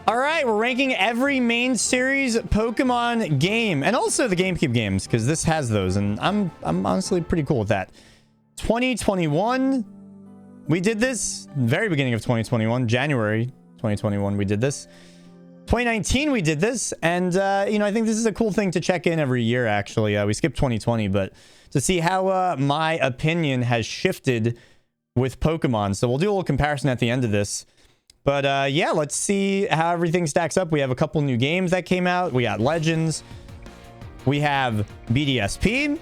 All right, we're ranking every main series Pokemon game and also the GameCube games because this has those, and I'm honestly pretty cool with that. 2021, we did this. Very beginning of 2021, January 2021, we did this. 2019, we did this, and you know, I think this is a cool thing to check in every year. Actually, we skipped 2020, but to see how my opinion has shifted with Pokemon. So we'll do a little comparison at the end of this. But yeah, let's see how everything stacks up. We have a couple new games that came out. We got Legends. We have BDSP.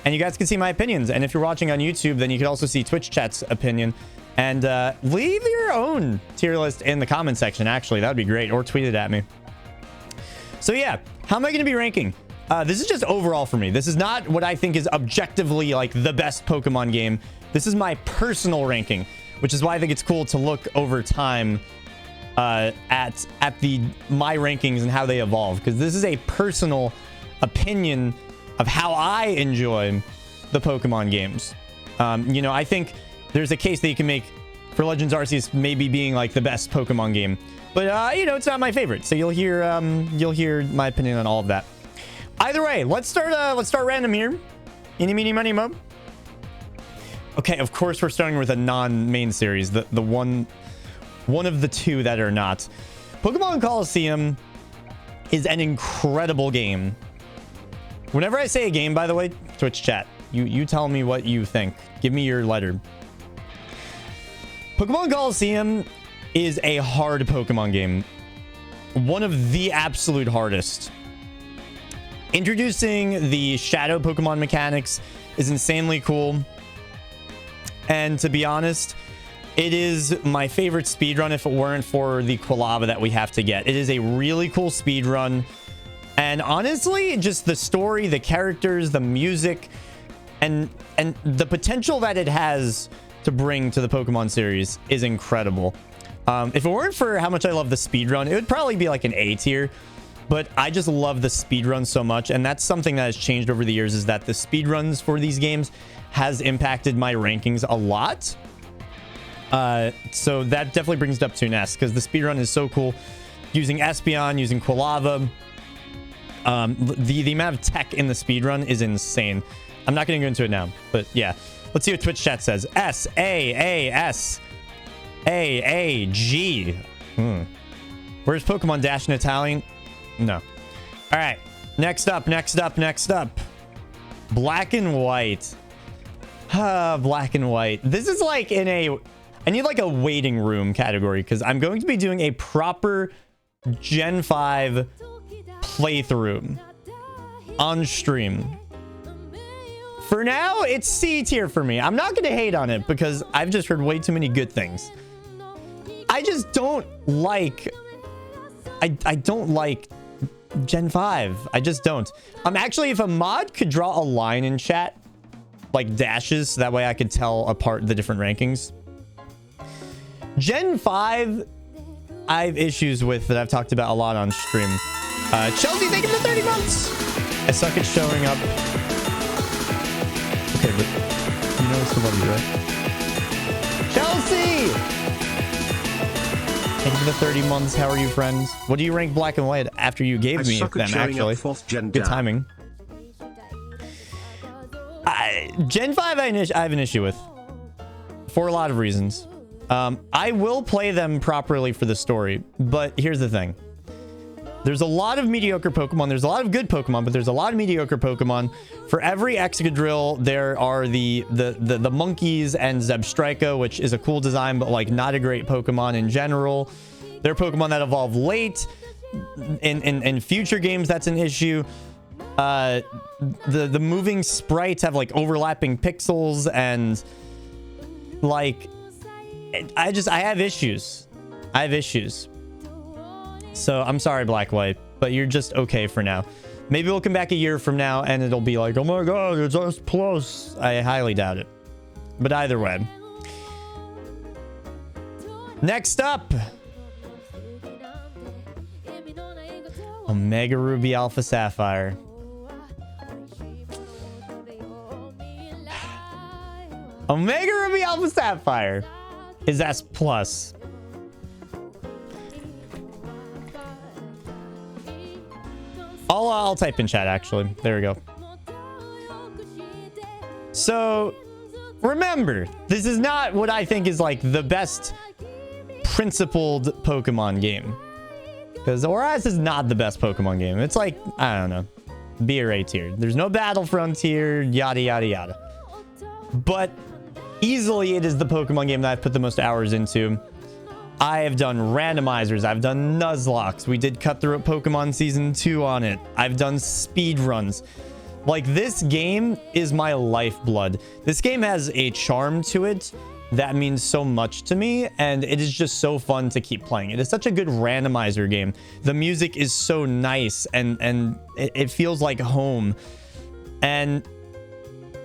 And you guys can see my opinions. And if you're watching on YouTube, then you can also see Twitch chat's opinion. And leave your own tier list in the comment section, actually. That would be great. Or tweet it at me. So yeah, how am I going to be ranking? This is just overall for me. This is not what I think is objectively like the best Pokemon game. This is my personal ranking, which is why I think it's cool to look over time at my rankings and how they evolve, because this is a personal opinion of how I enjoy the Pokemon games. You know, I think there's a case that you can make for Legends Arceus maybe being like the best Pokemon game, but you know, it's not my favorite. So you'll hear my opinion on all of that. Either way, let's start random here. Eeny, meeny, miny, mo. Okay, of course we're starting with a non-main series, the one of the two that are not. Pokémon Colosseum is an incredible game. Whenever I say a game, by the way, Twitch chat, you tell me what you think. Give me your letter. Pokémon Colosseum is a hard Pokemon game. One of the absolute hardest. Introducing the Shadow Pokemon mechanics is insanely cool. And to be honest, it is my favorite speedrun if it weren't for the Quilava that we have to get. It is a really cool speedrun. And honestly, just the story, the characters, the music, and the potential that it has to bring to the Pokemon series is incredible. If it weren't for how much I love the speedrun, it would probably be like an A tier. But I just love the speedrun so much, and that's something that has changed over the years, is that the speedruns for these games has impacted my rankings a lot. So that definitely brings it up to an S, because the speedrun is so cool. Using Espeon, using Quilava. The amount of tech in the speedrun is insane. I'm not going to go into it now, but yeah. Let's see what Twitch chat says. S-A-A-S-A-A-G. Where's Pokemon Dash in Italian? No. All right. Next up. Black and White. Black and White. This is like in a... I need like a waiting room category, because I'm going to be doing a proper Gen 5 playthrough on stream. For now, it's C tier for me. I'm not going to hate on it, because I've just heard way too many good things. I just don't like... I don't like Gen 5. I just don't. Actually, if a mod could draw a line in chat, like dashes, so that way I could tell apart the different rankings. Gen 5, I have issues with that I've talked about a lot on stream. Chelsea, thank you for 30 months. I suck at showing up. Okay, but you know I still love you, right? Chelsea! Thank you for the 30 months. How are you, friends? What do you rank Black and White after you gave me them, actually? Good timing. Gen 5 I have an issue with. For a lot of reasons. I will play them properly for the story, but here's the thing. There's a lot of mediocre Pokemon. There's a lot of good Pokemon, but there's a lot of mediocre Pokemon. For every Excadrill, there are the monkeys and Zebstrika, which is a cool design, but like not a great Pokemon in general. There are Pokemon that evolve late. In future games, that's an issue. The moving sprites have like overlapping pixels, and like I have issues. So I'm sorry, Black White, but you're just okay for now. Maybe we'll come back a year from now and it'll be like, oh my god, it's us plus. I highly doubt it. But either way. Next up. Omega Ruby Alpha Sapphire. Omega Ruby Alpha Sapphire is S+. I'll type in chat, actually. There we go. So, remember, this is not what I think is, like, the best principled Pokemon game. Because Arceus is not the best Pokemon game. It's like, I don't know, B or A tier. There's no battle frontier, yada, yada, yada. But easily it is the Pokemon game that I've put the most hours into. I have done randomizers. I've done Nuzlocks. We did Cutthroat Pokemon Season 2 on it. I've done speed runs. Like, this game is my lifeblood. This game has a charm to it that means so much to me, and it is just so fun to keep playing. It is such a good randomizer game. The music is so nice, and it feels like home. And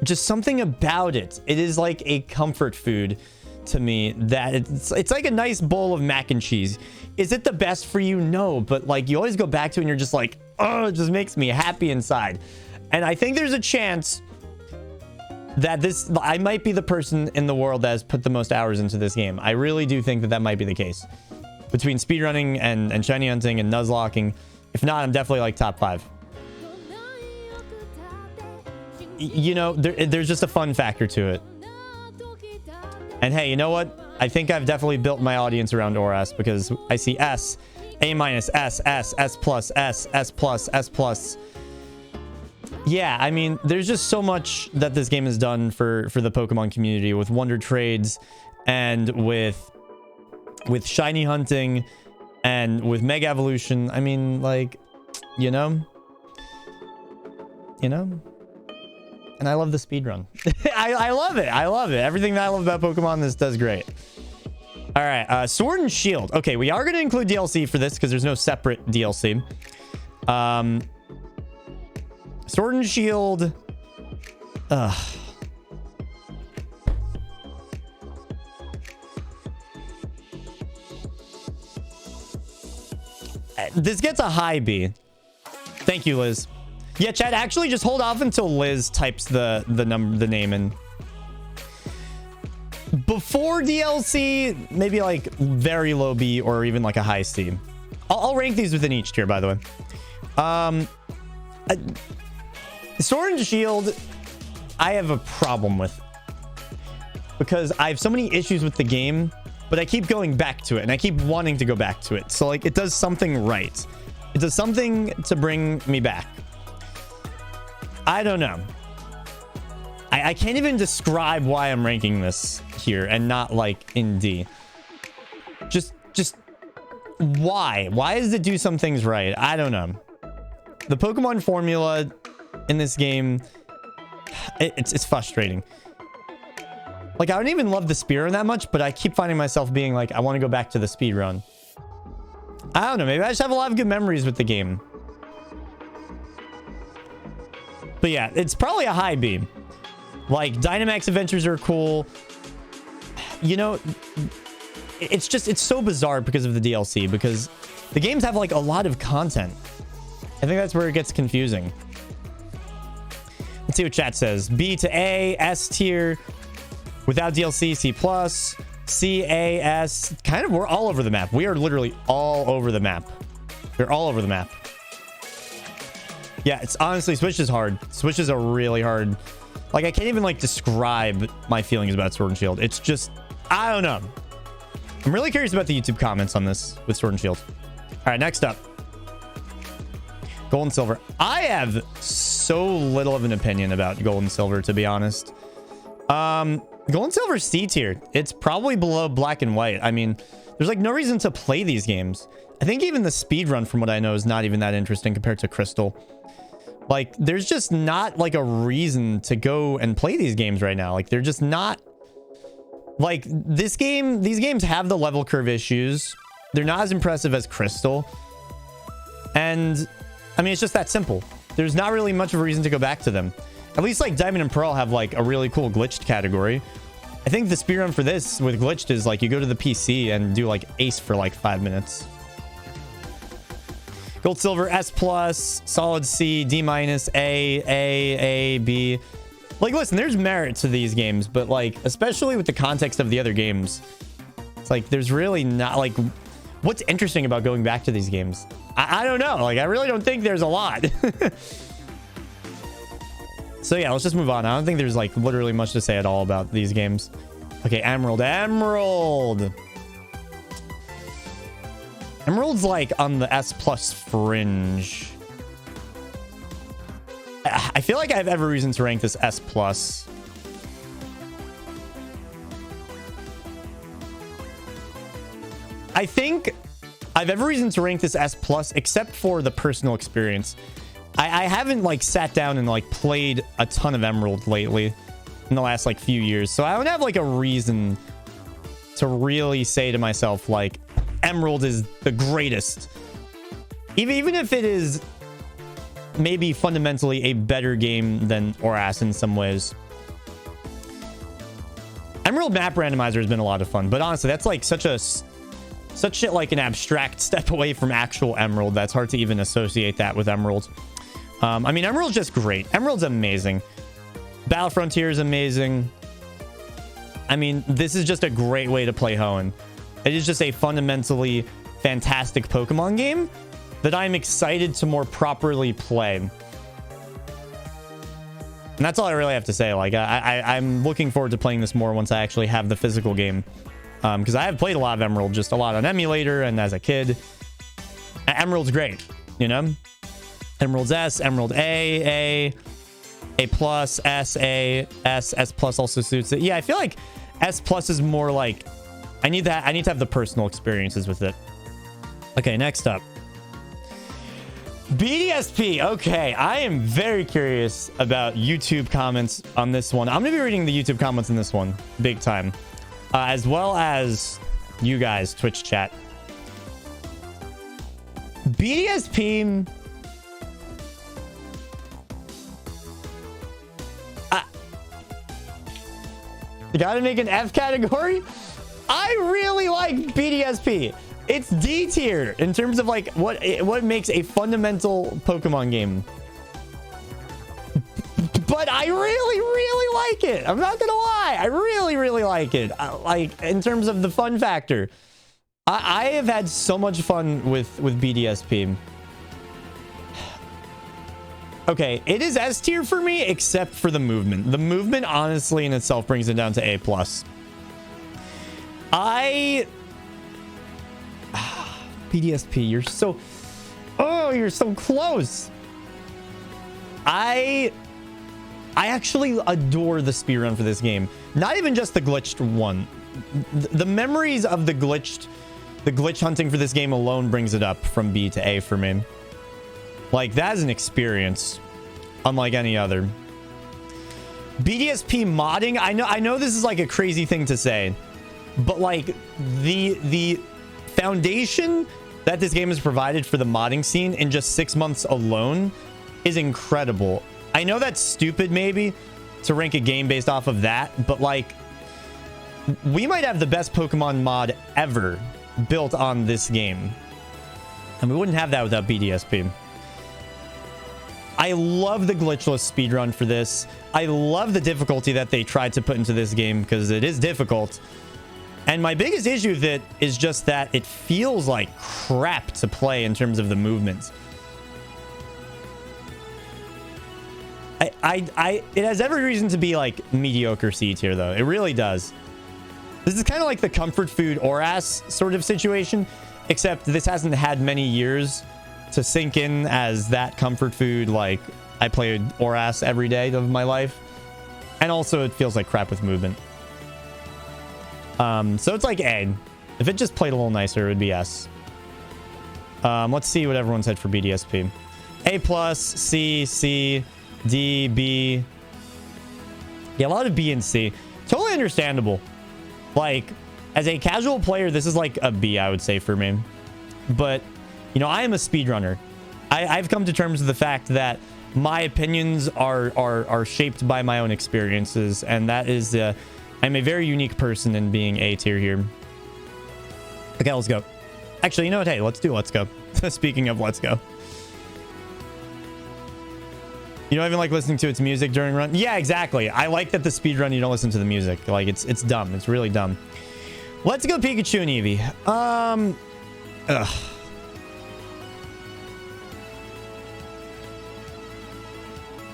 just something about it. It is like a comfort food to me, that it's like a nice bowl of mac and cheese. Is it the best for you? No, but like, you always go back to it and you're just like, oh, it just makes me happy inside. And I think there's a chance that I might be the person in the world that has put the most hours into this game. I really do think that might be the case. Between speedrunning and shiny hunting and nuzlocking. If not, I'm definitely like top 5. You know, there's just a fun factor to it. And hey, you know what? I think I've definitely built my audience around Oras, because I see S, A minus, S, S, S plus, S, S plus, S plus. Yeah, I mean, there's just so much that this game has done for the Pokemon community, with Wonder Trades and with shiny hunting and with Mega Evolution. I mean, like, you know. And I love the speedrun. I love it. I love it. Everything that I love about Pokemon, this does great. All right, Sword and Shield. Okay, we are going to include DLC for this because there's no separate DLC. Sword and Shield. This gets a high B. Thank you, Liz. Yeah, chat, actually just hold off until Liz types the name in. Before DLC, maybe like very low B or even like a high C. I'll rank these within each tier, by the way. Sword and Shield, I have a problem with, because I have so many issues with the game, but I keep going back to it and I keep wanting to go back to it. So like, it does something right. It does something to bring me back. I don't know. I can't even describe why I'm ranking this here and not like in D. Just why? Why does it do some things right? I don't know. The Pokemon formula in this game, it's frustrating. Like, I don't even love the speedrun that much, but I keep finding myself being like, I want to go back to the speedrun. I don't know. Maybe I just have a lot of good memories with the game. But yeah, it's probably a high B. Like, Dynamax adventures are cool. You know, it's so bizarre because of the DLC, because the games have like a lot of content. I think that's where it gets confusing. Let's see what chat says. B to A, S tier. Without DLC, C plus. C, A, S. Kind of, we're all over the map. We are literally all over the map. We're all over the map. Yeah, it's honestly, Switch is hard. Switches are really hard. Like, I can't even like describe my feelings about Sword and Shield. It's just, I don't know. I'm really curious about the YouTube comments on this with Sword and Shield. All right, next up. Gold and Silver. I have so little of an opinion about Gold and Silver, to be honest. Gold and Silver C tier. It's probably below Black and White. I mean, there's like no reason to play these games. I think even the speed run, from what I know, is not even that interesting compared to Crystal. Like, there's just not like a reason to go and play these games right now. Like, they're just not, like, these games have the level curve issues. They're not as impressive as Crystal. And I mean, it's just that simple. There's not really much of a reason to go back to them. At least like Diamond and Pearl have like a really cool glitched category. I think the speedrun for this with glitched is like you go to the PC and do like Ace for like 5 minutes. Gold, Silver, S plus, solid C, D minus, A, B. Like, listen, there's merit to these games, but like, especially with the context of the other games, it's like there's really not like, What's interesting about going back to these games? I don't know. Like, I really don't think there's a lot. So yeah, let's just move on. I don't think there's like literally much to say at all about these games. Okay, Emerald. Emerald's like on the S+ fringe. I feel like I have every reason to rank this S+. I think I have every reason to rank this S+, except for the personal experience. I haven't like sat down and like played a ton of Emerald lately in the last like few years. So I don't have like a reason to really say to myself like Emerald is the greatest. Even if it is maybe fundamentally a better game than Oras in some ways. Emerald map randomizer has been a lot of fun, but honestly, that's like such like an abstract step away from actual Emerald. That's hard to even associate that with Emerald. I mean, Emerald's just great. Emerald's amazing. Battle Frontier is amazing. I mean, this is just a great way to play Hoenn. It is just a fundamentally fantastic Pokemon game that I'm excited to more properly play. And that's all I really have to say. Like, I'm looking forward to playing this more once I actually have the physical game. Because I have played a lot of Emerald, just a lot on emulator and as a kid. Emerald's great, you know? Emerald's S, Emerald A+, S, A, S+ also suits it. Yeah, I feel like S+ is more like I need to have the personal experiences with it. Okay, next up. BDSP. Okay, I am very curious about YouTube comments on this one. I'm going to be reading the YouTube comments in this one big time. As well as you guys, Twitch chat. BDSP. You gotta make an F category? I really like BDSP. It's D tier in terms of like what makes a fundamental Pokemon game. But I really like it. I'm not gonna lie. I really like it. Like in terms of the fun factor. I have had so much fun with BDSP. Okay, it is S tier for me, except for the movement. The movement, honestly, in itself brings it down to A+. BDSP, you're so... Oh, you're so close. I actually adore the speedrun for this game. Not even just the glitched one. The memories of the glitch hunting for this game alone brings it up from B to A for me. Like, that is an experience unlike any other. BDSP modding, I know this is like a crazy thing to say, but like the foundation that this game has provided for the modding scene in just 6 months alone is incredible. I know that's stupid maybe to rank a game based off of that, but like we might have the best Pokemon mod ever built on this game. And we wouldn't have that without BDSP. I love the glitchless speedrun for this. I love the difficulty that they tried to put into this game because it is difficult. And my biggest issue with it is just that it feels like crap to play in terms of the movements. It has every reason to be like mediocre C tier though. It really does. This is kind of like the comfort food Oras sort of situation, except this hasn't had many years to sink in as that comfort food. Like I played Oras every day of my life, and also it feels like crap with movement. So it's like A. If it just played a little nicer, it would be S. Let's see what everyone said for BDSP. A+, C, C, D, B. Yeah, a lot of B and C. Totally understandable. Like, as a casual player, this is like a B, I would say, for me. But, you know, I am a speedrunner. I've come to terms with the fact that my opinions are shaped by my own experiences, and that is... I'm a very unique person in being A tier here. Okay, let's go. Actually, you know what? Hey, let's go. Speaking of let's go. You don't even like listening to its music during run? Yeah, exactly. I like that the speed run, you don't listen to the music. Like, it's dumb. It's really dumb. Let's go Pikachu and Eevee. Ugh.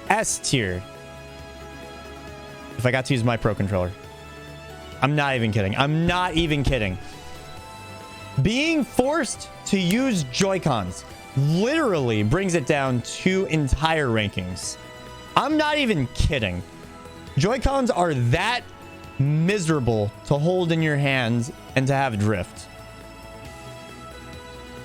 S tier. If I got to use my Pro Controller. I'm not even kidding. I'm not even kidding. Being forced to use Joy-Cons literally brings it down 2 entire rankings. I'm not even kidding. Joy-Cons are that miserable to hold in your hands and to have drift.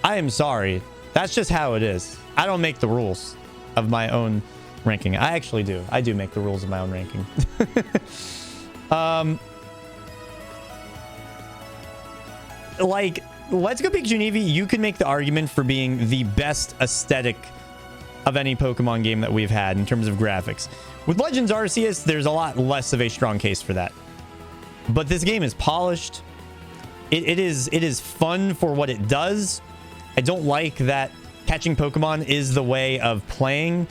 I am sorry. That's just how it is. I don't make the rules of my own ranking. I actually do. I do make the rules of my own ranking. Like, Let's Go Pikachu and Eevee, you can make the argument for being the best aesthetic of any Pokemon game that we've had in terms of graphics. With Legends Arceus, there's a lot less of a strong case for that. But this game is polished. It is fun for what it does. I don't like that catching Pokemon is the way of playing.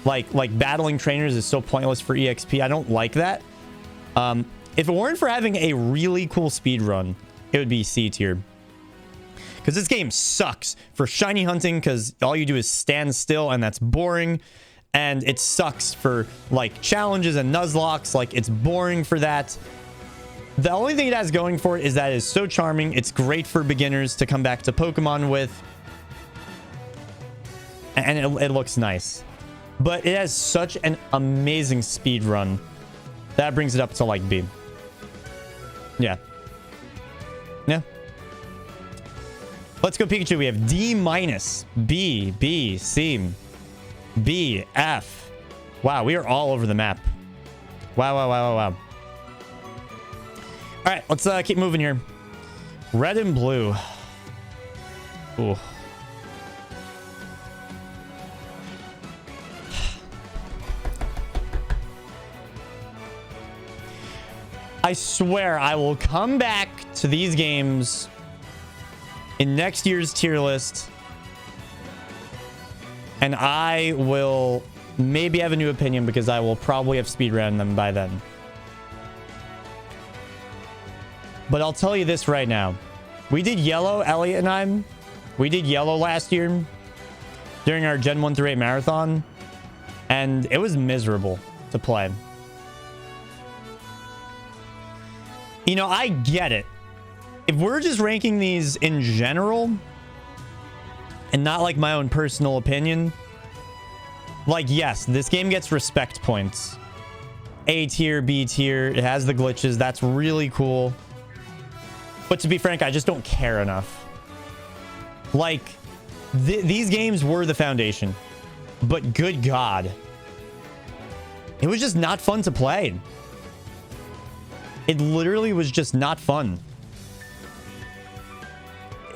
Like battling trainers is so pointless for EXP. I don't like that. If it weren't for having a really cool speed run, it would be C tier. Because this game sucks for shiny hunting, because all you do is stand still and that's boring. And it sucks for like challenges and Nuzlocks. Like, it's boring for that. The only thing it has going for it is that it is so charming. It's great for beginners to come back to Pokemon with. And it looks nice. But it has such an amazing speed run. That brings it up to like B. Yeah. Yeah. Let's Go Pikachu. We have D-, B, B, C, B, F. Wow, we are all over the map. Wow, wow, wow, wow, wow. All right, let's keep moving here. Red and blue. Ooh. I swear I will come back to these games in next year's tier list, and I will maybe have a new opinion because I will probably have speedrun them by then. But I'll tell you this right now. We did Yellow, Elliot and I. We did Yellow last year during our Gen 1 through 8 marathon, and it was miserable to play. You know, I get it. If we're just ranking these in general and not like my own personal opinion, like, yes, this game gets respect points. A tier, B tier. It has the glitches. That's really cool. But to be frank, I just don't care enough. Like, these games were the foundation. But good God. It was just not fun to play. It literally was just not fun.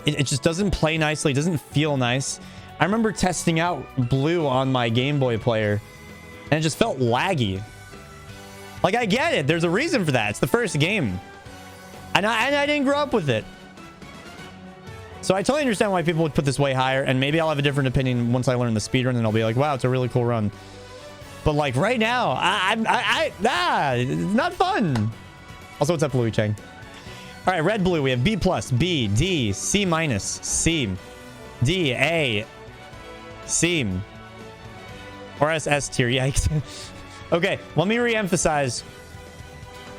It just doesn't play nicely. It doesn't feel nice. I remember testing out Blue on my Game Boy player, and it just felt laggy. Like, I get it. There's a reason for that. It's the first game. And I didn't grow up with it. So I totally understand why people would put this way higher, and maybe I'll have a different opinion once I learn the speedrun, and I'll be like, wow, it's a really cool run. But, like, right now, it's not fun. Also, what's up, Louis Chang? All right, red, blue. We have B+, B, D, C-, C, D, A, C, or S tier. Yikes. Okay, let me re-emphasize.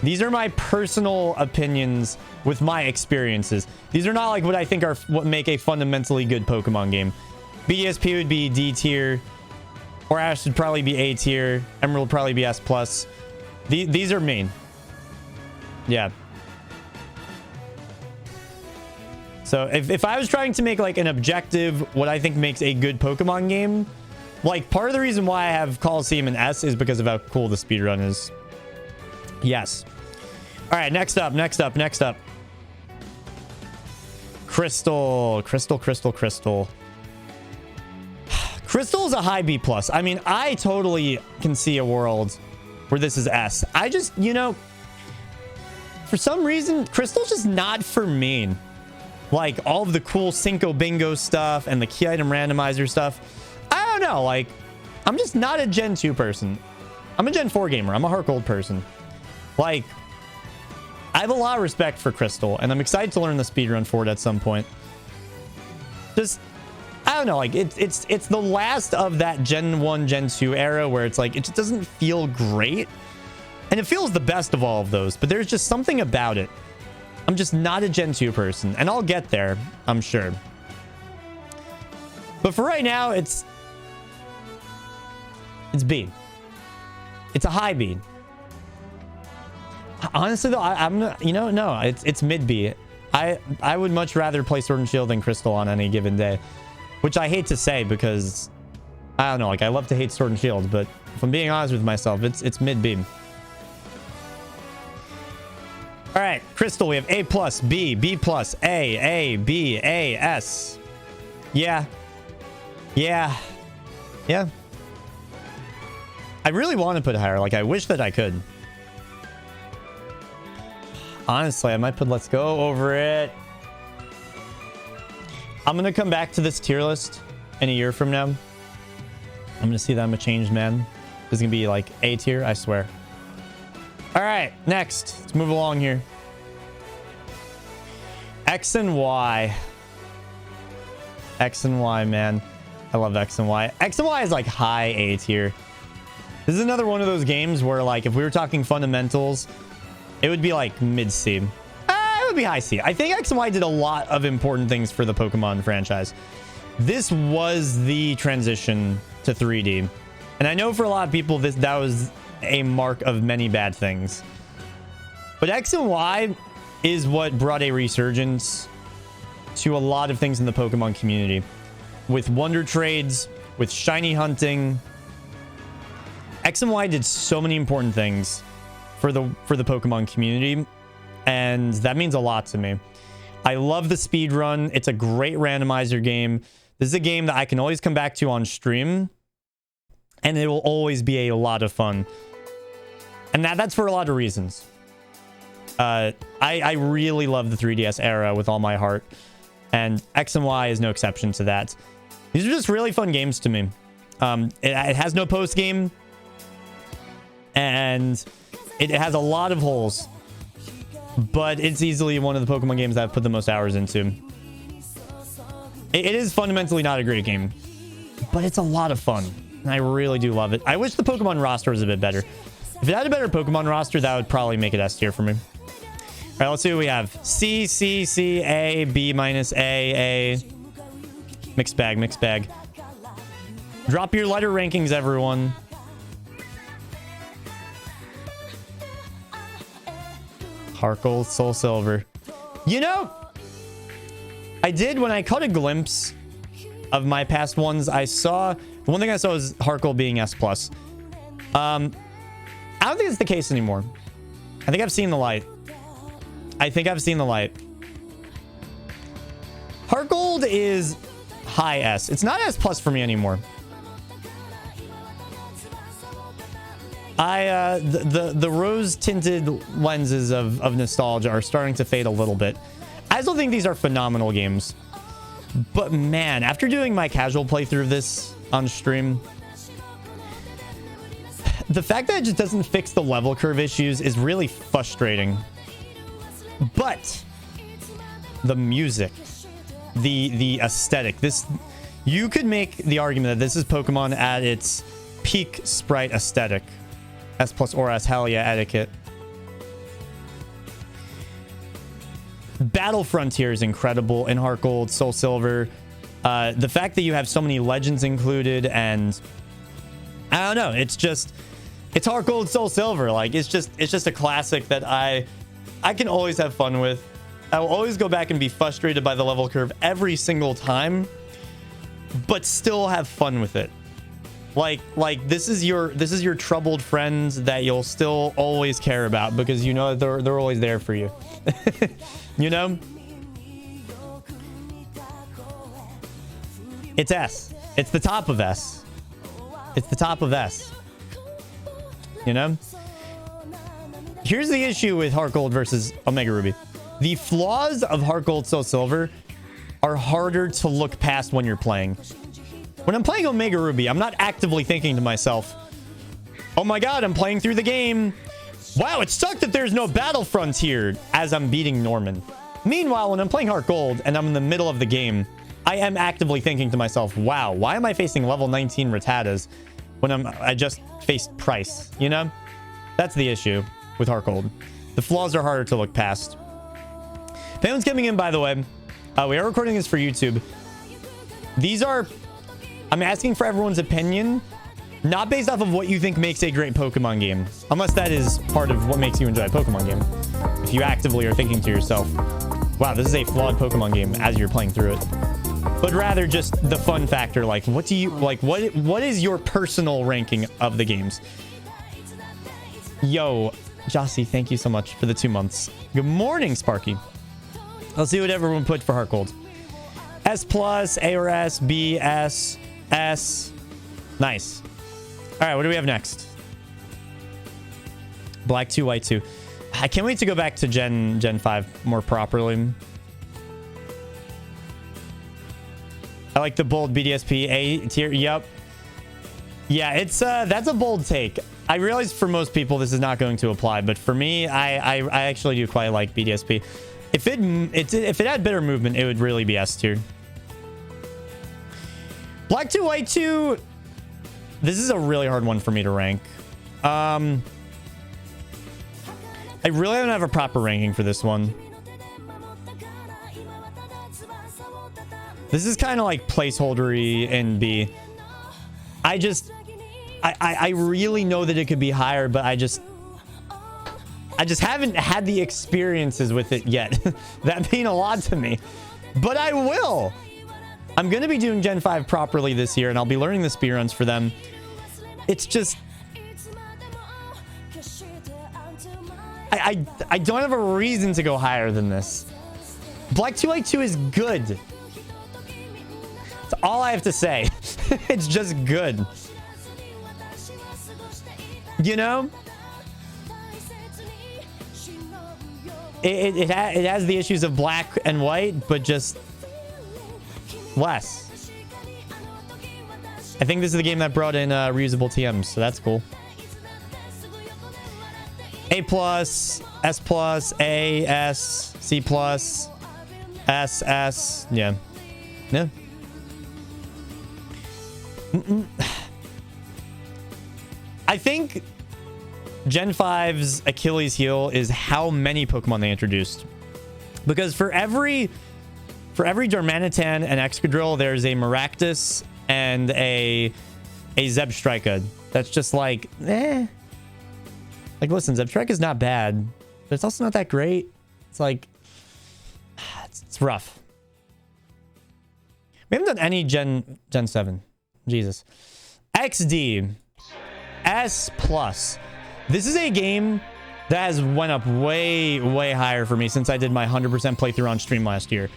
These are my personal opinions with my experiences. These are not like what I think are what make a fundamentally good Pokemon game. BSP would be D tier, or Ash would probably be A tier. Emerald would probably be S+. These are me. Yeah. So if I was trying to make like an objective, what I think makes a good Pokemon game, like part of the reason why I have Colosseum and S is because of how cool the speedrun is. Yes. All right, next up. Crystal. Crystal is a high B+. I mean, I totally can see a world where this is S. I just, you know, for some reason, Crystal's just not for me. Like, all of the cool Cinco Bingo stuff and the key item randomizer stuff. I don't know. Like, I'm just not a Gen 2 person. I'm a Gen 4 gamer. I'm a HeartGold person. Like, I have a lot of respect for Crystal, and I'm excited to learn the speedrun for it at some point. just, I don't know, like it's the last of that Gen 1, Gen 2 era where it's like, it just doesn't feel great. And it feels the best of all of those, but there's just something about it. I'm just not a Gen 2 person, and I'll get there, I'm sure. But for right now, it's B. It's a high B. Honestly, though, I'm not, you know, no, it's mid B. I would much rather play Sword and Shield than Crystal on any given day. Which I hate to say because, I don't know, like I love to hate Sword and Shield, but if I'm being honest with myself, it's mid-beam. All right, Crystal, we have A+, B, B+, A, B, A, S. Yeah. Yeah. Yeah. I really want to put higher. Like, I wish that I could. Honestly, I might put Let's Go over it. I'm going to come back to this tier list in a year from now. I'm going to see that I'm a changed man. This is going to be like A tier, I swear. All right, next. Let's move along here. X and Y. X and Y, man. I love X and Y. X and Y is like high A tier. This is another one of those games where, like, if we were talking fundamentals, it would be like mid-C. It would be high C. I think X and Y did a lot of important things for the Pokemon franchise. This was the transition to 3D. And I know for a lot of people, that was a mark of many bad things. But X and Y is what brought a resurgence to a lot of things in the Pokemon community. With Wonder Trades, with Shiny Hunting. X and Y did so many important things for the Pokemon community. And that means a lot to me. I love the speed run. It's a great randomizer game. This is a game that I can always come back to on stream. And it will always be a lot of fun. And that's for a lot of reasons. I really love the 3DS era with all my heart. And X and Y is no exception to that. These are just really fun games to me. It has no post-game. And it has a lot of holes. But it's easily one of the Pokemon games that I've put the most hours into. It is fundamentally not a great game. But it's a lot of fun. And I really do love it. I wish the Pokemon roster was a bit better. If it had a better Pokemon roster, that would probably make it S tier for me. All right, let's see what we have. C, C, C, A, B minus A, A. Mixed bag, mixed bag. Drop your letter rankings, everyone. HeartGold, SoulSilver. You know, I did, when I caught a glimpse of my past ones, I saw, the one thing I saw was HeartGold being S+. I don't think it's the case anymore. I think I've seen the light. I think I've seen the light. HeartGold is high S. It's not S+ for me anymore. The rose-tinted lenses of nostalgia are starting to fade a little bit. I still think these are phenomenal games. But man, after doing my casual playthrough of this on stream, the fact that it just doesn't fix the level curve issues is really frustrating. But the music, the aesthetic, you could make the argument that this is Pokemon at its peak sprite aesthetic. S+ or S, hell yeah, etiquette. Battle Frontier is incredible in HeartGold, SoulSilver. The fact that you have so many legends included, and I don't know, it's HeartGold, SoulSilver. Like, it's just a classic that I can always have fun with. I will always go back and be frustrated by the level curve every single time, but still have fun with it. Like this is your troubled friends that you'll still always care about because you know they're always there for you. You know? It's S. It's the top of S. It's the top of S. You know? Here's the issue with HeartGold versus Omega Ruby. The flaws of HeartGold, SoulSilver are harder to look past when you're playing. When I'm playing Omega Ruby, I'm not actively thinking to myself, oh my god, I'm playing through the game. Wow, it sucked that there's no Battle Frontier as I'm beating Norman. Meanwhile, when I'm playing HeartGold and I'm in the middle of the game, I am actively thinking to myself, wow, why am I facing level 19 Rattatas when I just faced Price, you know? That's the issue with HeartGold. The flaws are harder to look past. If anyone's coming in, by the way, we are recording this for YouTube. I'm asking for everyone's opinion, not based off of what you think makes a great Pokemon game, unless that is part of what makes you enjoy a Pokemon game. If you actively are thinking to yourself, wow, this is a flawed Pokemon game as you're playing through it. But rather just the fun factor, like what is your personal ranking of the games? Yo, Jossie, thank you so much for the 2 months. Good morning, Sparky. Let's see what everyone put for HeartGold. S plus, A or S, B, S, S. Nice. All right, what do we have next? Black 2, White 2. I can't wait to go back to Gen 5 more properly. I like the bold BDSP A tier. Yep. Yeah, it's that's a bold take. I realize for most people this is not going to apply, but for me, I actually do quite like BDSP. If it had better movement, it would really be S tier. Black 2, White 2. This is a really hard one for me to rank. I really don't have a proper ranking for this one. This is kind of like placeholdery in B. I really know that it could be higher, but I just haven't had the experiences with it yet. That mean a lot to me, but I will. I'm going to be doing Gen 5 properly this year, and I'll be learning the speedruns for them. It's just... I don't have a reason to go higher than this. Black 2 White 2 is good. That's all I have to say. It's just good. You know? It has the issues of black and white, but just less. I think this is the game that brought in reusable TMs, so that's cool. A plus, S plus, A, S, C plus, S, S. Yeah. Yeah. I think Gen 5's Achilles heel is how many Pokemon they introduced. Because for every Darmanitan and Excadrill, there's a Maractus and a Zebstrika. That's just like, eh. Like, listen, Zebstrika is not bad, but it's also not that great. It's like, it's rough. We haven't done any Gen 7. Jesus. XD. S plus. This is a game that has went up way, way higher for me since I did my 100% playthrough on stream last year.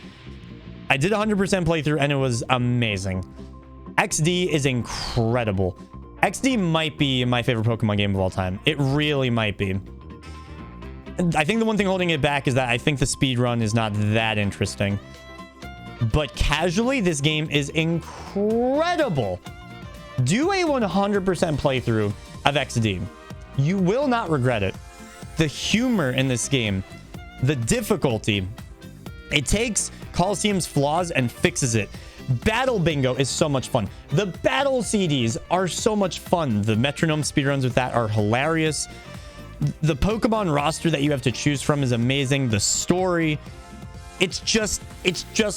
I did a 100% playthrough and it was amazing. XD is incredible. XD might be my favorite Pokemon game of all time. It really might be. I think the one thing holding it back is that I think the speed run is not that interesting. But casually, this game is incredible. Do a 100% playthrough of XD. You will not regret it. The humor in this game, the difficulty, it takes Colosseum's flaws and fixes it. Battle Bingo is so much fun. The battle CDs are so much fun. The metronome speedruns with that are hilarious. The Pokemon roster that you have to choose from is amazing. The story, it's just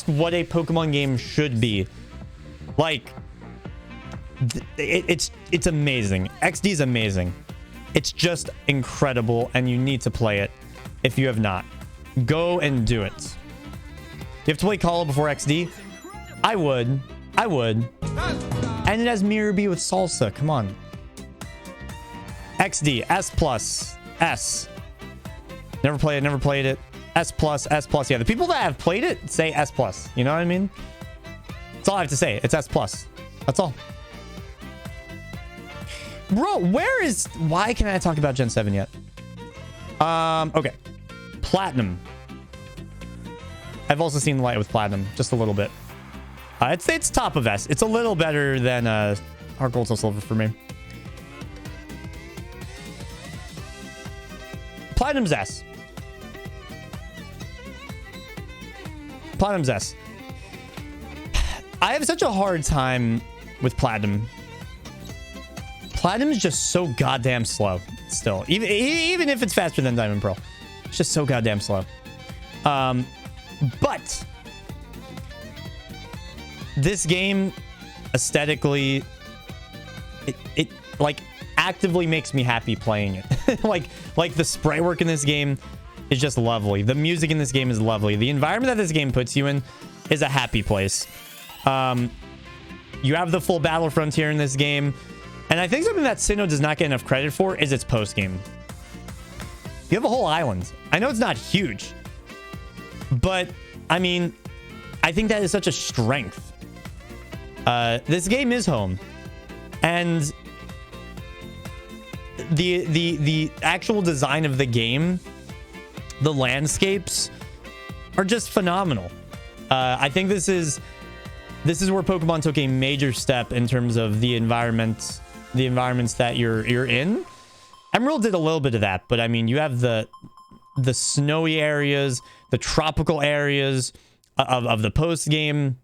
what a Pokemon game should be. Like, it's amazing. XD is amazing. It's just incredible, and you need to play it if you have not. Go and do it. You have to play Call before XD? I would. And it has Mirror B with Salsa. Come on. XD. S plus. S. Never played it. S plus. S plus. Yeah, the people that have played it say S plus. You know what I mean? That's all I have to say. It's S plus. That's all. Bro, why can't I talk about Gen 7 yet? Okay. Platinum. I've also seen the light with Platinum, just a little bit. It's top of S. It's a little better than HeartGold SoulSilver for me. Platinum's S. Platinum's S. I have such a hard time with Platinum. Platinum is just so goddamn slow still. Even if it's faster than Diamond Pearl. It's just so goddamn slow. But this game aesthetically, it like actively makes me happy playing it. like the sprite work in this game is just lovely. The music in this game is lovely. The environment that this game puts you in is a happy place. You have the full battle frontier in this game. And I think something that Sinnoh does not get enough credit for is its post-game. You have a whole island. I know it's not huge, but I mean, I think that is such a strength. This game is home, and the actual design of the game, the landscapes are just phenomenal. I think this is where Pokemon took a major step in terms of the environments that you're in. Emerald did a little bit of that, but I mean, you have the snowy areas, the tropical areas of the post game.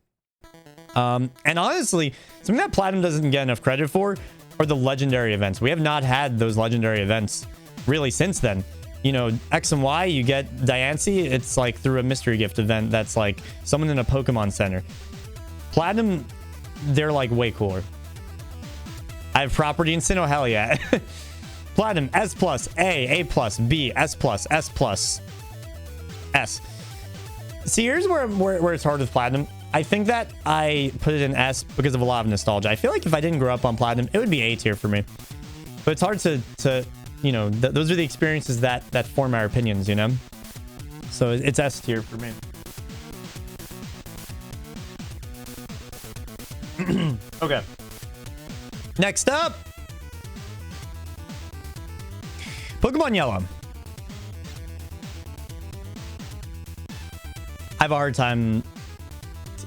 And honestly, something that Platinum doesn't get enough credit for are the legendary events. We have not had those legendary events really since then. You know, X and Y, you get Diancie, it's like through a mystery gift event that's like someone in a Pokemon Center. Platinum, they're like way cooler. I have property in Sinnoh, hell yeah. Platinum, S+, A+, B, S+, S+, S. See, here's where it's hard with Platinum. I think that I put it in S because of a lot of nostalgia. I feel like if I didn't grow up on Platinum, it would be A tier for me. But it's hard to you know, those are the experiences that form our opinions, you know? So it's S tier for me. Okay. Next up, Pokemon Yellow. I have a hard time,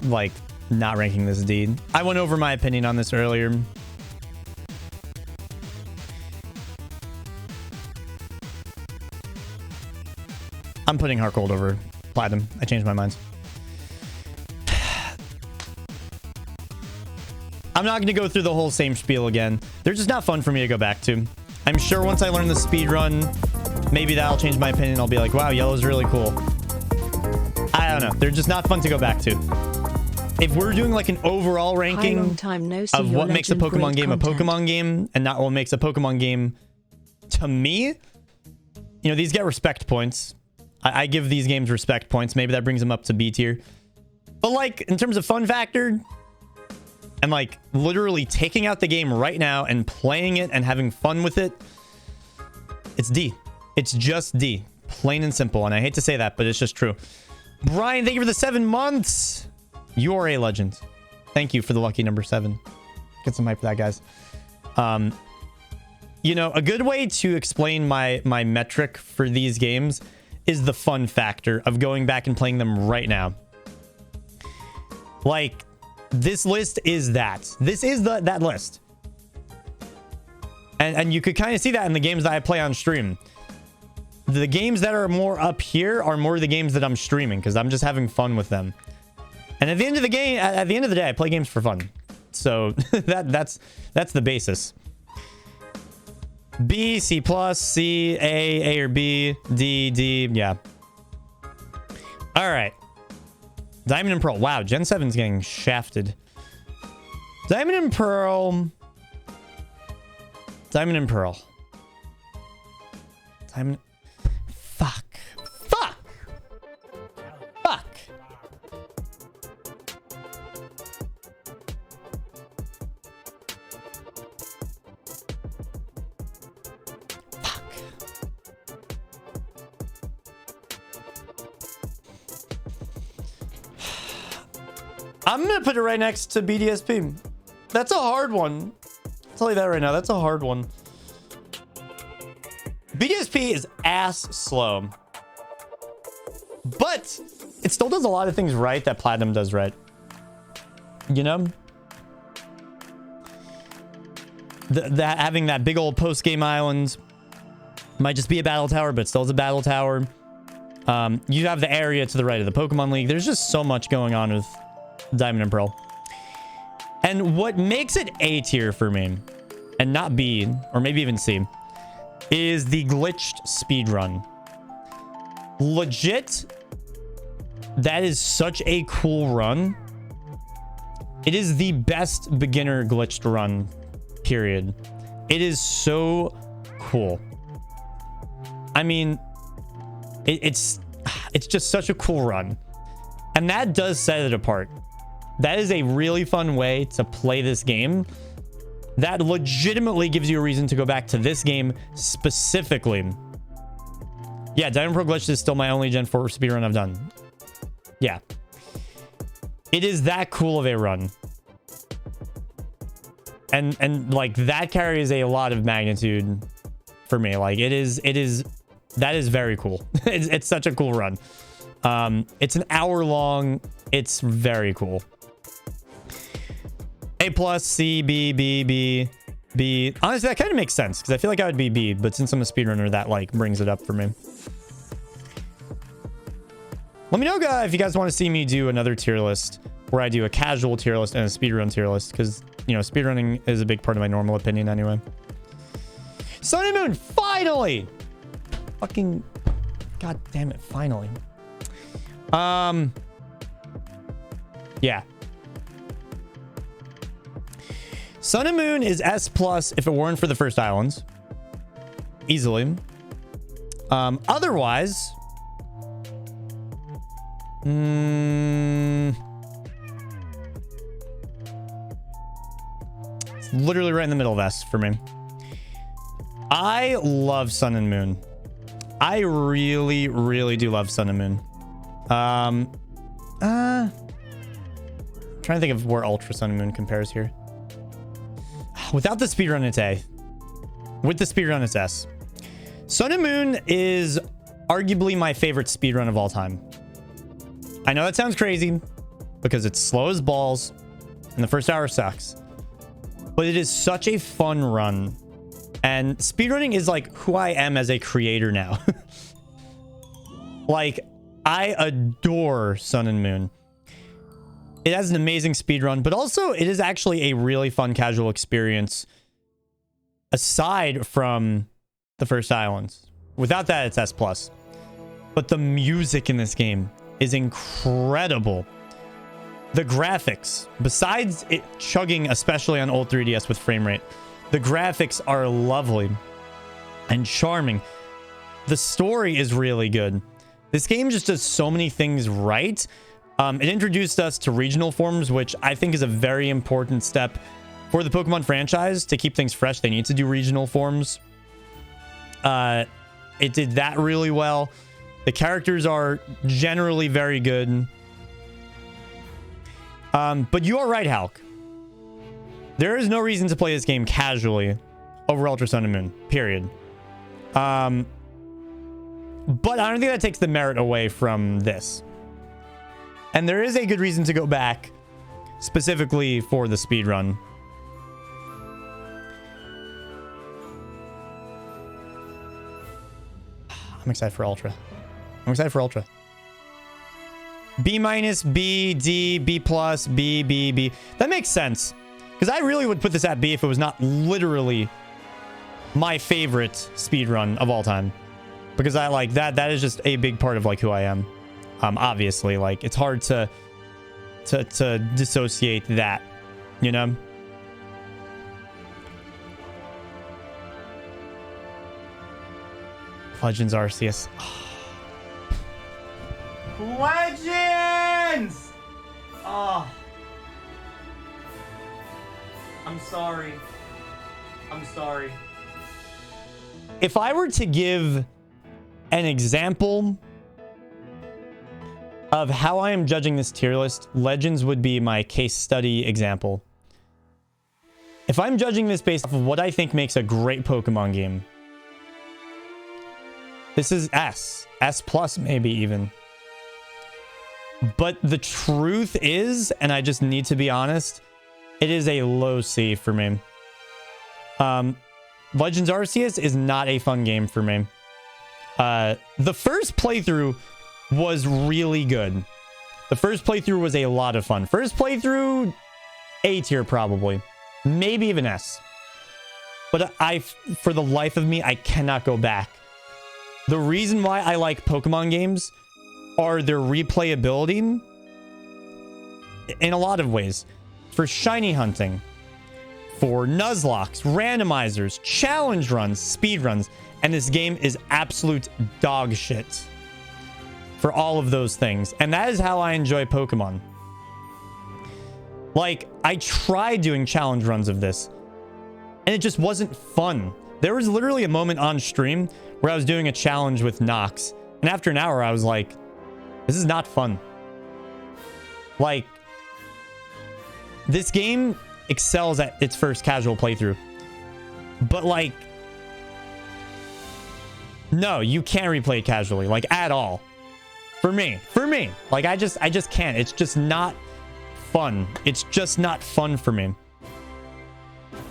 like, not ranking this D. I went over my opinion on this earlier. I'm putting HeartGold over Platinum. I changed my mind. I'm not going to go through the whole same spiel again. They're just not fun for me to go back to. I'm sure once I learn the speed run, maybe that'll change my opinion. I'll be like, wow, Yellow's really cool. I don't know. They're just not fun to go back to. If we're doing like an overall ranking of what makes a Pokemon game a Pokemon game and not what makes a Pokemon game to me, you know, these get respect points. I give these games respect points. Maybe that brings them up to B tier. But like in terms of fun factor, and like literally taking out the game right now and playing it and having fun with it, it's D. It's just D. Plain and simple. And I hate to say that, but it's just true. Brian, thank you for the 7 months. You are a legend. Thank you for the lucky number 7. Get some hype for that, guys. You know, a good way to explain my metric for these games is the fun factor of going back and playing them right now. Like, this list is that. This is that list. And you could kind of see that in the games that I play on stream. The games that are more up here are more the games that I'm streaming because I'm just having fun with them. And at the end of the game, at the end of the day, I play games for fun. So that's the basis. B, C+, C, A or B, D, yeah. All right. Diamond and Pearl. Wow, Gen 7's getting shafted. Diamond and Pearl. Diamond and Pearl. Diamond. Fuck. Fuck. Fuck. Fuck. I'm gonna put it right next to BDSP. That's a hard one. I'll tell you that right now. That's a hard one. BDSP is ass slow. But it still does a lot of things right that Platinum does right. You know? Having that big old post-game island might just be a battle tower, but still is a battle tower. You have the area to the right of the Pokemon League. There's just so much going on with Diamond and Pearl. And what makes it A tier for me, and not B, or maybe even C, is the glitched speedrun. Legit, that is such a cool run. It is the best beginner glitched run, period. It is so cool. I mean, it's just such a cool run. And that does set it apart. That is a really fun way to play this game. That legitimately gives you a reason to go back to this game specifically. Yeah, Diamond Pro Glitched is still my only Gen 4 speedrun I've done. Yeah. It is that cool of a run. And like that carries a lot of magnitude for me. Like that is very cool. It's such a cool run. It's an hour long. It's very cool. A plus, C, B, B, B, B. Honestly, that kind of makes sense because I feel like I would be B, but since I'm a speedrunner, that like brings it up for me. Let me know, guys, if you guys want to see me do another tier list where I do a casual tier list and a speedrun tier list because, you know, speedrunning is a big part of my normal opinion anyway. Sun and Moon, finally! Fucking, god damn it, finally. Yeah. Sun and Moon is S+ if it weren't for the first islands. Easily. Otherwise... it's literally right in the middle of S for me. I love Sun and Moon. I really, really do love Sun and Moon. Trying to think of where Ultra Sun and Moon compares here. Without the speedrun, it's A. With the speedrun, it's S. Sun and Moon is arguably my favorite speedrun of all time. I know that sounds crazy because it's slow as balls and the first hour sucks, but it is such a fun run. And speedrunning is like who I am as a creator now. Like, I adore Sun and Moon. It has an amazing speedrun, but also it is actually a really fun casual experience aside from the first islands. Without that, it's S+. But the music in this game is incredible. The graphics, besides it chugging, especially on old 3DS with frame rate, the graphics are lovely and charming. The story is really good. This game just does so many things right. It introduced us to regional forms, which I think is a very important step for the Pokemon franchise. To keep things fresh, they need to do regional forms. It did that really well. The characters are generally very good. But you are right, Hulk. There is no reason to play this game casually over Ultra Sun and Moon, period. But I don't think that takes the merit away from this. And there is a good reason to go back specifically for the speedrun. I'm excited for Ultra. I'm excited for Ultra. B-, B, D, B+, B, B, B. That makes sense. Because I really would put this at B if it was not literally my favorite speedrun of all time. Because I like that. That is just a big part of like who I am. Obviously, like it's hard to dissociate that, you know? Legends Arceus. Legends! Oh. I'm sorry. I'm sorry. If I were to give an example of how I am judging this tier list, Legends would be my case study example. If I'm judging this based off of what I think makes a great Pokemon game, this is S. S+ maybe even. But the truth is, and I just need to be honest, it is a low C for me. Legends Arceus is not a fun game for me. The first playthrough was really good. The first playthrough was a lot of fun. First playthrough, A tier probably. Maybe even S. But for the life of me, I cannot go back. The reason why I like Pokemon games are their replayability in a lot of ways. For shiny hunting, for Nuzlocks, randomizers, challenge runs, speed runs, and this game is absolute dog shit for all of those things. And that is how I enjoy Pokemon. Like, I tried doing challenge runs of this, and it just wasn't fun. There was literally a moment on stream where I was doing a challenge with Nox, and after an hour, I was like, this is not fun. Like, this game excels at its first casual playthrough. But, like, no, you can't replay it casually, like, at all. For me. Like, I just can't. It's just not fun. It's just not fun for me.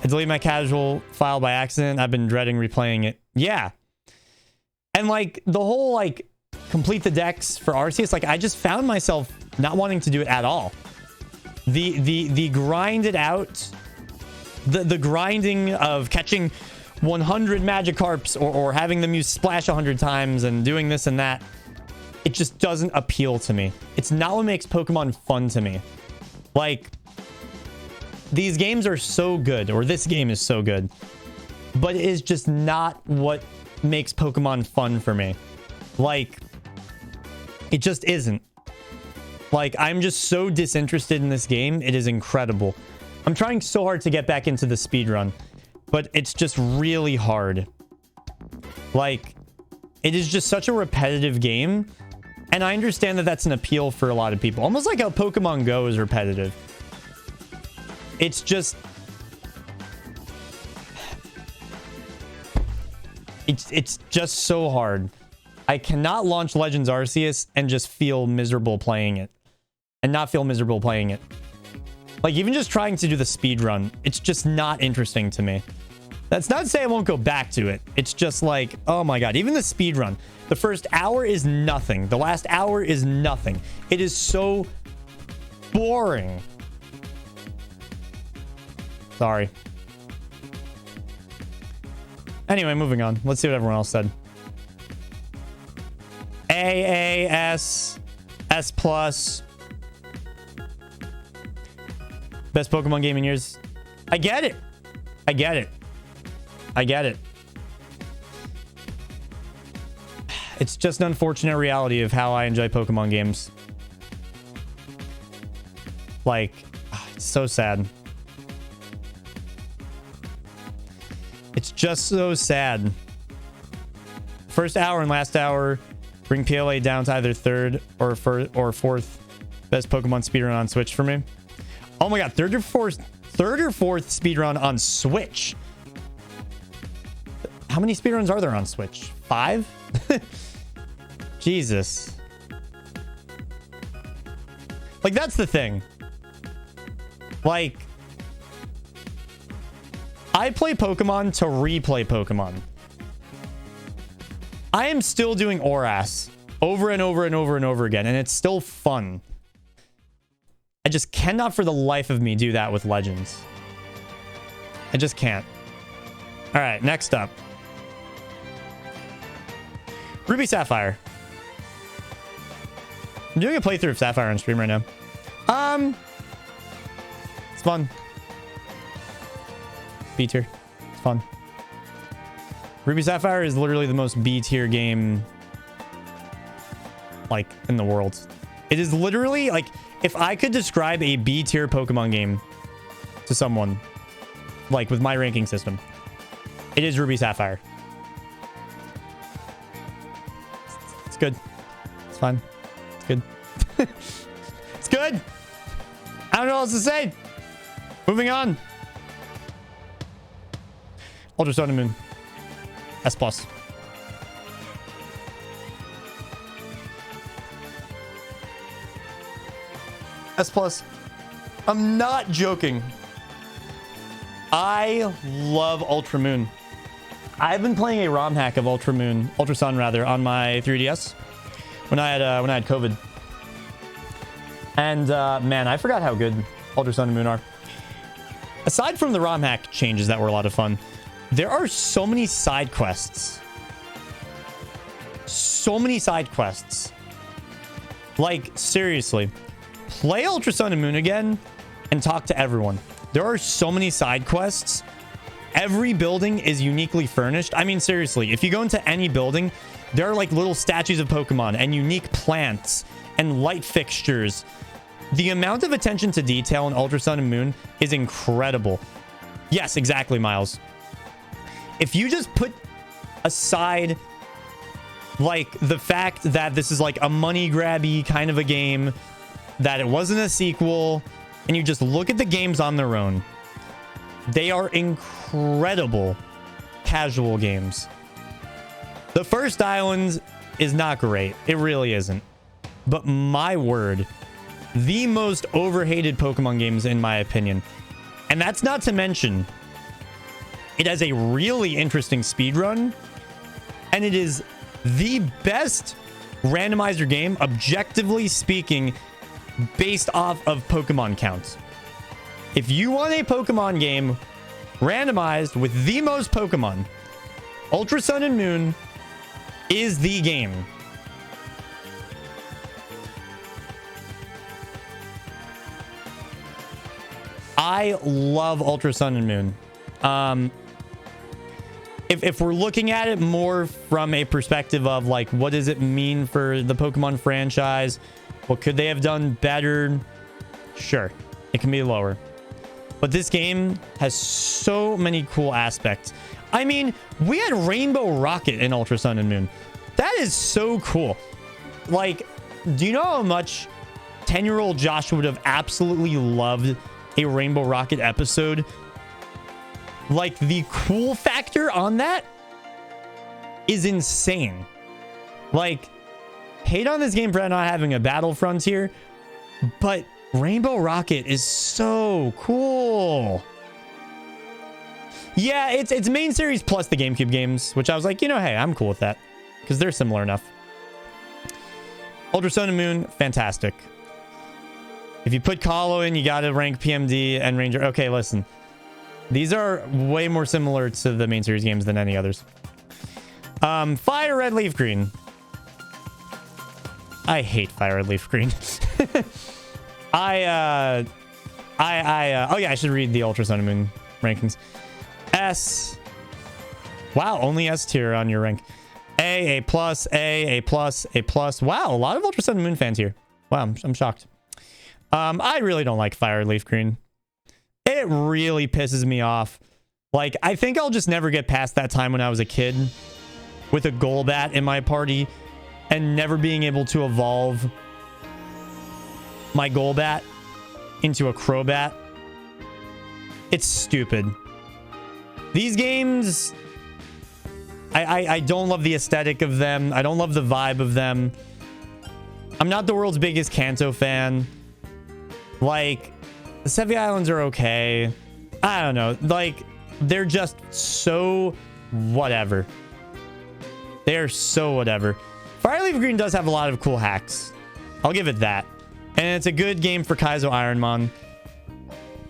I deleted my casual file by accident. I've been dreading replaying it. Yeah. And, like, the whole, like, complete the decks for Arceus, like, I just found myself not wanting to do it at all. The grinded out, the grinding of catching 100 Magikarps or having them use Splash 100 times and doing this and that, it just doesn't appeal to me. It's not what makes Pokemon fun to me. Like, these games are so good, or this game is so good, but it is just not what makes Pokemon fun for me. Like, it just isn't. Like, I'm just so disinterested in this game. It is incredible. I'm trying so hard to get back into the speedrun, but it's just really hard. Like, it is just such a repetitive game. And I understand that that's an appeal for a lot of people. Almost like how Pokemon Go is repetitive. It's just... It's just so hard. I cannot launch Legends Arceus and just feel miserable playing it. And not feel miserable playing it. Like, even just trying to do the speed run, it's just not interesting to me. That's not to say I won't go back to it. It's just like, oh my god. Even the speed run. The first hour is nothing. The last hour is nothing. It is so boring. Sorry. Anyway, moving on. Let's see what everyone else said. AAS, S+. Best Pokemon game in years. I get it. I get it. I get it. It's just an unfortunate reality of how I enjoy Pokemon games. Like, it's so sad. It's just so sad. First hour and last hour bring PLA down to either third or fourth best Pokemon speedrun on Switch for me. Oh my god, third or fourth speedrun on Switch. How many speedruns are there on Switch? 5? Jesus. Like, that's the thing. Like, I play Pokemon to replay Pokemon. I am still doing ORAS over and over and over and over again, and it's still fun. I just cannot for the life of me do that with Legends. I just can't. All right, next up. Ruby Sapphire. I'm doing a playthrough of Sapphire on stream right now. It's fun. B tier. It's fun. Ruby Sapphire is literally the most B tier game, like, in the world. It is literally, like, if I could describe a B tier Pokemon game to someone, like, with my ranking system, it is Ruby Sapphire. It's good. It's fine. It's good. It's good. I don't know what else to say. Moving on. Ultra Sun and Moon. S+. S+. I'm not joking. I love Ultra Moon. I've been playing a ROM hack of Ultra Moon, Ultra Sun rather, on my 3DS when I had COVID. And man, I forgot how good Ultra Sun and Moon are. aside from the ROM hack changes that were a lot of fun, there are so many side quests. So many side quests. Like, seriously. Play Ultra Sun and Moon again and talk to everyone. There are so many side quests. Every building is uniquely furnished. I mean, seriously, if you go into any building, there are like little statues of Pokemon and unique plants and light fixtures. The amount of attention to detail in Ultra Sun and Moon is incredible. Yes, exactly, Miles. If you just put aside like the fact that this is like a money grabby kind of a game, that it wasn't a sequel, and you just look at the games on their own, they are incredible casual games. The first island is not great. It really isn't. But my word, the most overhated Pokemon games in my opinion. And that's not to mention, it has a really interesting speedrun, and it is the best randomizer game, objectively speaking, based off of Pokemon counts. If you want a Pokemon game randomized with the most Pokemon, Ultra Sun and Moon is the game. I love Ultra Sun and Moon. If we're looking at it more from a perspective of like, what does it mean for the Pokemon franchise? What could they have done better? Sure, it can be lower. But this game has so many cool aspects. I mean, we had Rainbow Rocket in Ultra Sun and Moon. That is so cool. Like, do you know how much 10-year-old Josh would have absolutely loved a Rainbow Rocket episode? Like, the cool factor on that is insane. Like, hate on this game for not having a battle frontier, but Rainbow Rocket is so cool. Yeah, it's main series plus the GameCube games, which I was like, you know, hey, I'm cool with that because they're similar enough. Ultra Sun and Moon, fantastic. If you put Calo in, you gotta rank PMD and Ranger. Okay, listen. These are way more similar to the main series games than any others. FireRed, LeafGreen. I hate FireRed, LeafGreen. Oh yeah, I should read the Ultra Sun and Moon rankings. S. Wow, only S tier on your rank. A plus, A plus, A plus. Wow, a lot of Ultra Sun and Moon fans here. Wow, I'm shocked. I really don't like FireRed, LeafGreen. It really pisses me off. Like, I think I'll just never get past that time when I was a kid with a Golbat in my party and never being able to evolve my Golbat into a Crobat. It's stupid. These games, I don't love the aesthetic of them. I don't love the vibe of them. I'm not the world's biggest Kanto fan. Like, the Sevi Islands are okay. I don't know. Like, they're just so whatever. They're so whatever. Fire Leaf Green does have a lot of cool hacks. I'll give it that. And it's a good game for Kaizo Ironmon.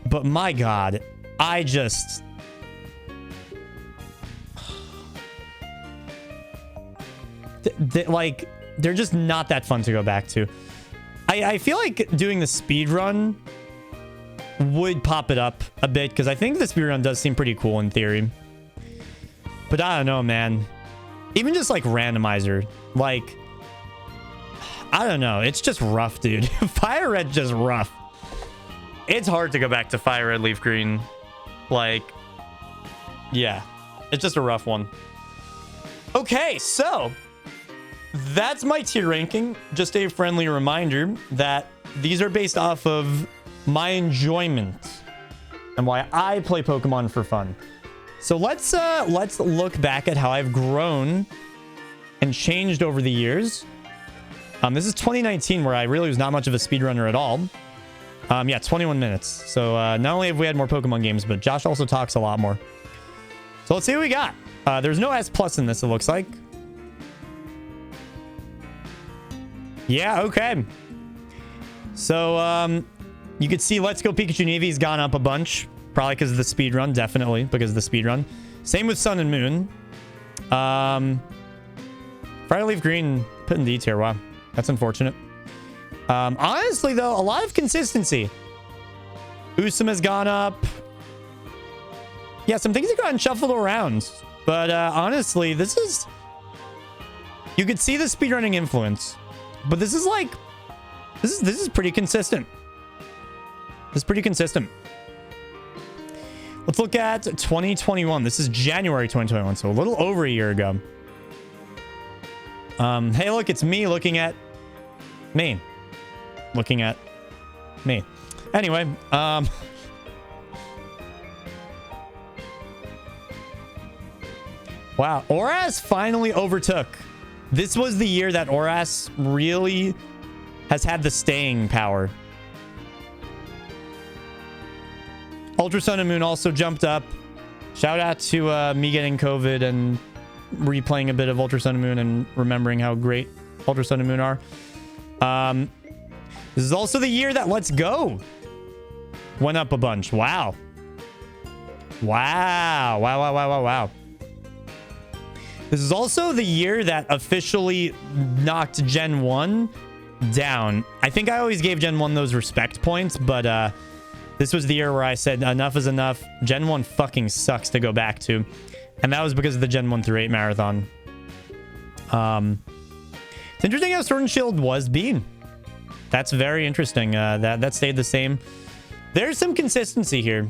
But my god, I just... like, they're just not that fun to go back to. I feel like doing the speed run would pop it up a bit, because I think the speedrun does seem pretty cool in theory. But I don't know, man. Even just like randomizer, like, I don't know. It's just rough, dude. FireRed just rough. It's hard to go back to FireRed, LeafGreen. Like, yeah, it's just a rough one. Okay, so that's my tier ranking. Just a friendly reminder that these are based off of my enjoyment and why I play Pokemon for fun. So let's look back at how I've grown and changed over the years. This is 2019, where I really was not much of a speedrunner at all. Yeah, 21 minutes. So not only have we had more Pokemon games, but Josh also talks a lot more. So let's see what we got. There's no S plus in this, it looks like. Yeah, okay. So you could see Let's Go Pikachu and Eevee's gone up a bunch. Probably because of the speed run. Definitely because of the speed run. Same with Sun and Moon. Friday LeafGreen put in D tier. Wow, that's unfortunate. Honestly, though, a lot of consistency. Usum has gone up. Yeah, some things have gotten shuffled around. But honestly, this is... You could see the speedrunning influence. But this is like... This is pretty consistent. This is pretty consistent. Let's look at 2021. This is January 2021, so a little over a year ago. Hey, look, it's me looking at me. Looking at me. Anyway, wow, Oras finally overtook. This was the year that Oras really has had the staying power. Ultra Sun and Moon also jumped up. Shout out to me getting COVID and replaying a bit of Ultra Sun and Moon and remembering how great Ultra Sun and Moon are. This is also the year that Let's Go went up a bunch. Wow. Wow. Wow, wow, wow, wow, wow. This is also the year that officially knocked Gen 1 down. I think I always gave Gen 1 those respect points, but this was the year where I said enough is enough. Gen 1 fucking sucks to go back to. And that was because of the Gen 1 through 8 marathon. It's interesting how Sword and Shield was being. That's very interesting. That stayed the same. There's some consistency here.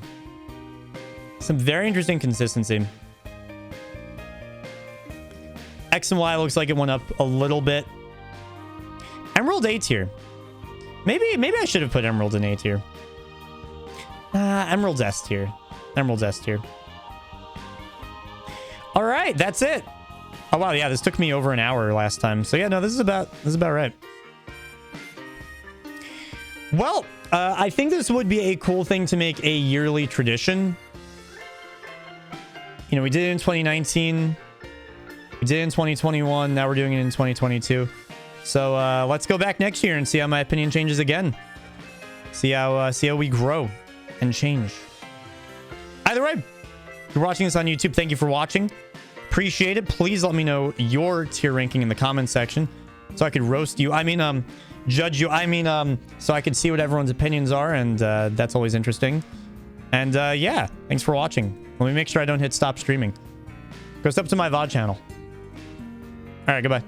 Some very interesting consistency. X and Y looks like it went up a little bit. Emerald A tier. Maybe I should have put Emerald in A tier. Emerald's S tier. Emerald's S tier. All right, that's it. Oh wow, yeah, this took me over an hour last time. So yeah, no, this is about right. Well, I think this would be a cool thing to make a yearly tradition. You know, we did it in 2019. We did it in 2021. Now we're doing it in 2022. So let's go back next year and see how my opinion changes again. See how we grow and change. Either way, if you're watching this on YouTube, thank you for watching. Appreciate it. Please let me know your tier ranking in the comment section so I could roast you. I mean, judge you. I mean, so I could see what everyone's opinions are, and that's always interesting. And yeah, thanks for watching. Let me make sure I don't hit stop streaming. Go step to my VOD channel. All right, goodbye.